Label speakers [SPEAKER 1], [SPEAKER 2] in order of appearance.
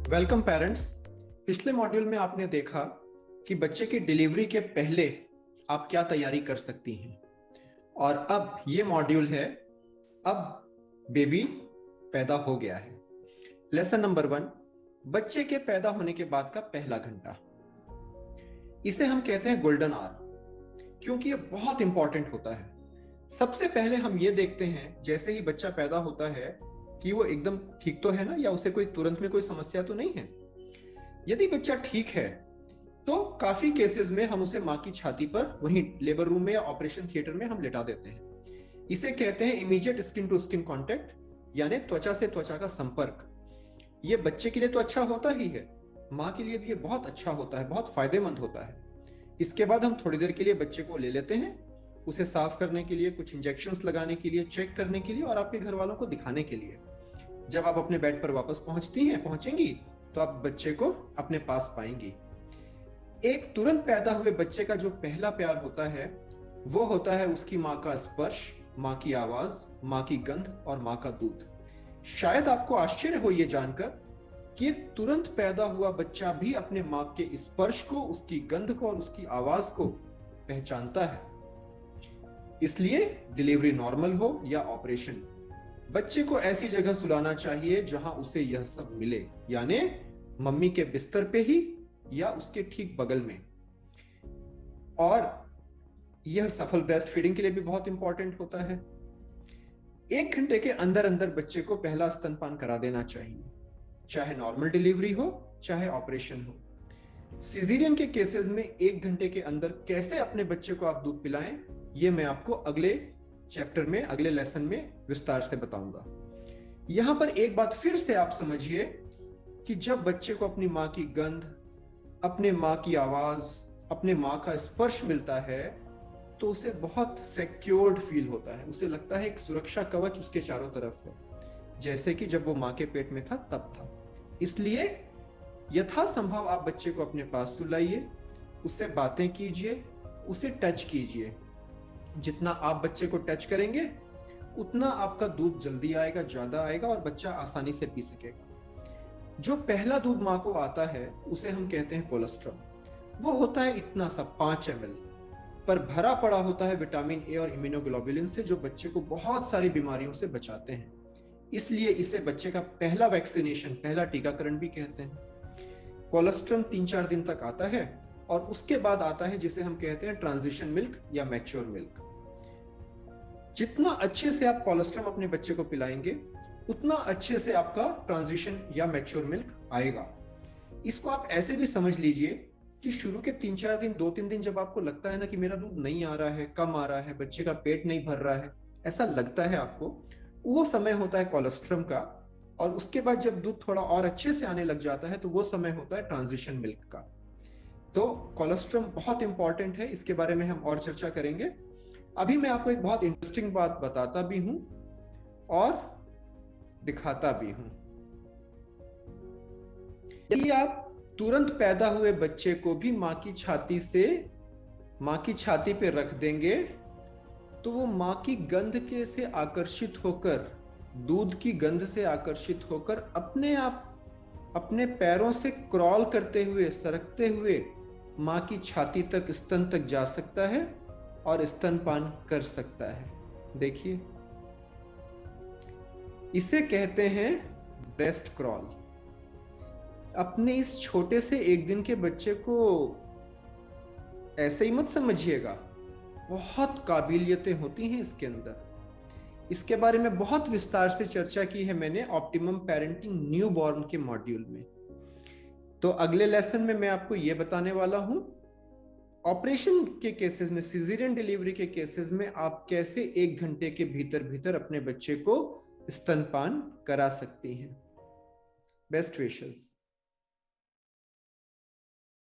[SPEAKER 1] Welcome parents. पिछले module में आपने देखा कि बच्चे की डिलीवरी के पहले आप क्या तैयारी कर सकती हैं, और अब ये मॉड्यूल है अब बेबी पैदा हो गया है। लेसन नंबर 1, बच्चे के पैदा होने के बाद का पहला घंटा। इसे हम कहते हैं गोल्डन आवर, क्योंकि ये बहुत इंपॉर्टेंट होता है। सबसे पहले हम ये देखते हैं जैसे ही बच्चा पैदा होता है कि वो एकदम ठीक तो है ना, या उसे कोई तुरंत में कोई समस्या तो नहीं है। यदि बच्चा ठीक है तो काफी केसेस में हम उसे माँ की छाती पर वहीं लेबर रूम में या ऑपरेशन थिएटर में हम लिटा देते हैं। इसे कहते हैं immediate skin to skin contact, यानी त्वचा से त्वचा का संपर्क। ये बच्चे के लिए तो अच्छा होता ही है, माँ के लिए भी ये बहुत अच्छा होता है, बहुत फायदेमंद होता है। इसके बाद हम थोड़ी देर के लिए बच्चे को ले लेते हैं, उसे साफ करने के लिए, कुछ इंजेक्शंस लगाने के लिए, चेक करने के लिए और आपके घर वालों को दिखाने के लिए। जब आप अपने बेड पर वापस पहुंचेंगी तो आप बच्चे को अपने पास पाएंगी। एक तुरंत पैदा हुए बच्चे का जो पहला प्यार होता है वो होता है उसकी माँ का स्पर्श, माँ की आवाज, माँ की गंध और माँ का दूध। शायद आपको आश्चर्य हो ये जानकर कि एक तुरंत पैदा हुआ बच्चा भी अपने माँ के स्पर्श को, उसकी गंध को और उसकी आवाज को पहचानता है। इसलिए डिलीवरी नॉर्मल हो या ऑपरेशन, बच्चे को ऐसी जगह सुलाना चाहिए जहां उसे यह सब मिले, यानी मम्मी के बिस्तर पे ही या उसके ठीक बगल में। और यह सफल ब्रेस्ट फीडिंग के लिए भी बहुत इंपॉर्टेंट होता है। 1 घंटे के अंदर अंदर बच्चे को पहला स्तनपान करा देना चाहिए, चाहे नॉर्मल डिलीवरी हो चाहे ऑपरेशन हो। सिजेरियन के केसेस में 1 घंटे के अंदर कैसे अपने बच्चे को आप दूध पिलाएं, ये मैं आपको अगले चैप्टर में, अगले लेसन में विस्तार से बताऊंगा। यहां पर एक बात फिर से आप समझिए कि जब बच्चे को अपनी माँ की गंध, अपने माँ की आवाज, अपने माँ का स्पर्श मिलता है तो उसे बहुत सिक्योर्ड फील होता है। उसे लगता है एक सुरक्षा कवच उसके चारों तरफ है, जैसे कि जब वो माँ के पेट में था तब था। इसलिए यथासंभव आप बच्चे को अपने पास सुलाइए, उससे बातें कीजिए, उसे टच कीजिए। जितना आप बच्चे को टच करेंगे उतना आपका दूध जल्दी आएगा, ज्यादा आएगा और बच्चा आसानी से पी सकेगा। जो पहला दूध माँ को आता है उसे हम कहते हैं कोलेस्ट्रॉल। वो होता है इतना सा 5 ml, पर भरा पड़ा होता है विटामिन ए और इम्यूनोग्लोबुलिन से, जो बच्चे को बहुत सारी बीमारियों से बचाते हैं। इसलिए इसे बच्चे का पहला वैक्सीनेशन, पहला टीकाकरण भी कहते हैं। कोलेस्ट्रॉल 3-4 दिन तक आता है और उसके बाद आता है जिसे हम कहते हैं ट्रांजिशन मिल्क या मैच्योर मिल्क। जितना अच्छे से आप कोलेस्ट्रॉल अपने बच्चे को पिलाएंगे उतना अच्छे से आपका ट्रांजिशन या मैच्योर मिल्क आएगा। इसको आप ऐसे भी समझ लीजिए कि शुरू के 3-4 दिन, 2-3 दिन जब आपको लगता है ना कि मेरा दूध नहीं आ रहा है, कम आ रहा है, बच्चे का पेट नहीं भर रहा है, ऐसा लगता है आपको, वो समय होता है कोलेस्ट्रॉल का। और उसके बाद जब दूध थोड़ा और अच्छे से आने लग जाता है तो वो समय होता है ट्रांजिशन मिल्क का। तो कोलेस्ट्रॉल बहुत इंपॉर्टेंट है, इसके बारे में हम और चर्चा करेंगे। अभी मैं आपको एक बहुत इंटरेस्टिंग बात बताता भी हूं और दिखाता भी हूं। यदि आप तुरंत पैदा हुए बच्चे को भी माँ की छाती पे रख देंगे तो वो माँ की गंध के से आकर्षित होकर, दूध की गंध से आकर्षित होकर अपने आप अपने पैरों से क्रॉल करते हुए, सरकते हुए माँ की छाती तक, स्तन तक जा सकता है और स्तनपान कर सकता है। देखिए, इसे कहते हैं ब्रेस्ट क्रॉल। अपने इस छोटे से 1 दिन के बच्चे को ऐसे ही मत समझिएगा, बहुत काबिलियतें होती हैं इसके अंदर। इसके बारे में बहुत विस्तार से चर्चा की है मैंने ऑप्टिमम पेरेंटिंग न्यूबॉर्न के मॉड्यूल में। तो अगले लेसन में मैं आपको यह बताने वाला हूं ऑपरेशन के केसेस में, सिजेरियन डिलीवरी के केसेस में आप कैसे 1 घंटे के भीतर भीतर अपने बच्चे को स्तनपान करा सकती हैं। Best wishes.